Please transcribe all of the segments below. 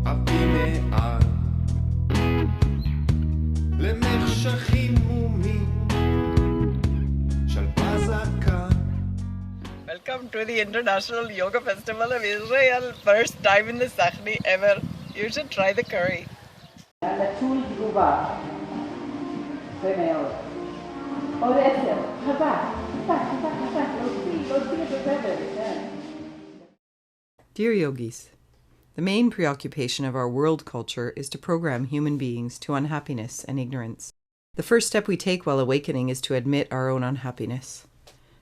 אבי מעל למחשכים מומים של פזקה. Welcome to the International Yoga Festival of Israel. First time in the Sahni ever. You should try the curry. נטול תגובה. זה מאוד. עוד 10. חזק. להוציא את הזבל. Dear yogis, the main preoccupation of our world culture is to program human beings to unhappiness and ignorance. The first step we take while awakening is to admit our own unhappiness.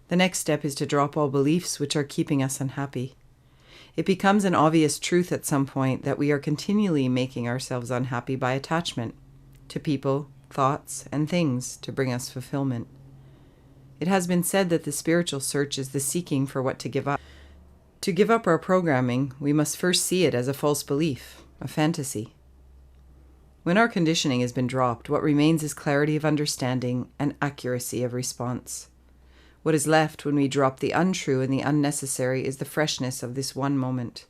The next step is to drop all beliefs which are keeping us unhappy. It becomes an obvious truth at some point that we are continually making ourselves unhappy by attachment to people, thoughts, and things to bring us fulfillment. It has been said that the spiritual search is the seeking for what to give up. To give up our programming, we must first see it as a false belief, a fantasy. When our conditioning has been dropped, what remains is clarity of understanding and accuracy of response. What is left when we drop the untrue and the unnecessary is the freshness of this one moment.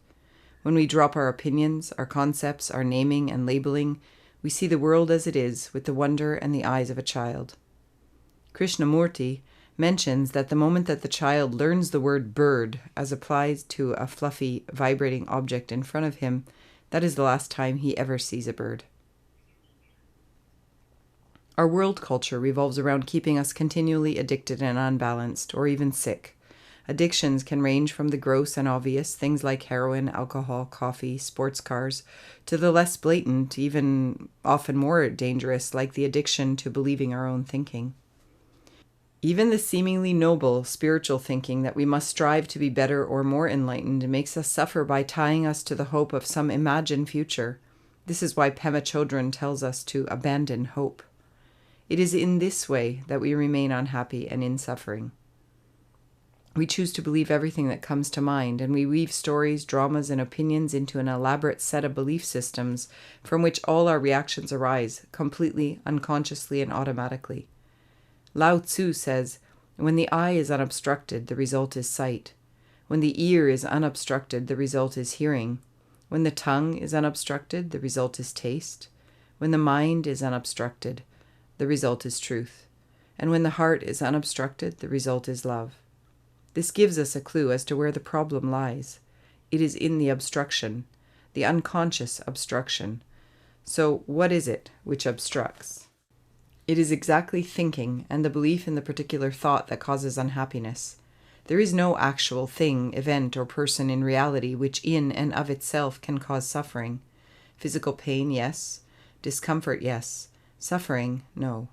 When we drop our opinions, our concepts, our naming and labeling, we see the world as it is with the wonder and the eyes of a child. Krishnamurti mentions that the moment that the child learns the word bird as applied to a fluffy, vibrating object in front of him, that is the last time he ever sees a bird. Our world culture revolves around keeping us continually addicted and unbalanced, or even sick. Addictions can range from the gross and obvious, things like heroin, alcohol, coffee, sports cars, to the less blatant, even often more dangerous, like the addiction to believing our own thinking. Even the seemingly noble spiritual thinking that we must strive to be better or more enlightened makes us suffer by tying us to the hope of some imagined future. This is why Pema Chodron tells us to abandon hope. It is in this way that we remain unhappy and in suffering. We choose to believe everything that comes to mind, and we weave stories, dramas, and opinions into an elaborate set of belief systems from which all our reactions arise, completely, unconsciously, and automatically. Lao Tzu says, when the eye is unobstructed, the result is sight. When the ear is unobstructed, the result is hearing. When the tongue is unobstructed, the result is taste. When the mind is unobstructed, the result is truth. And when the heart is unobstructed, the result is love. This gives us a clue as to where the problem lies. It is in the obstruction, the unconscious obstruction. So what is it which obstructs? It is exactly thinking and the belief in the particular thought that causes unhappiness. There is no actual thing, event, or person in reality which in and of itself can cause suffering. Physical pain, yes. Discomfort, yes. Suffering, no.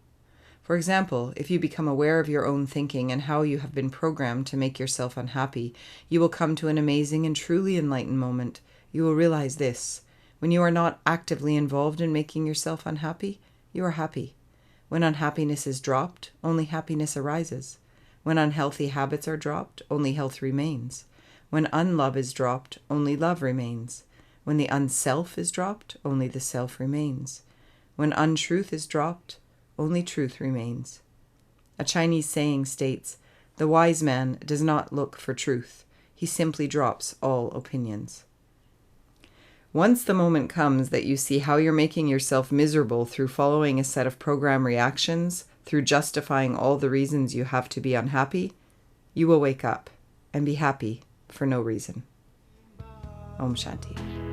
For example, if you become aware of your own thinking and how you have been programmed to make yourself unhappy, you will come to an amazing and truly enlightened moment. You will realize this: when you are not actively involved in making yourself unhappy, you are happy. When unhappiness is dropped, only happiness arises. When unhealthy habits are dropped, only health remains. When unlove is dropped, only love remains. When the unself is dropped, only the self remains. When untruth is dropped, only truth remains. A Chinese saying states, "The wise man does not look for truth. He simply drops all opinions." Once the moment comes that you see how you're making yourself miserable through following a set of program reactions, through justifying all the reasons you have to be unhappy, you will wake up and be happy for no reason. Om Shanti.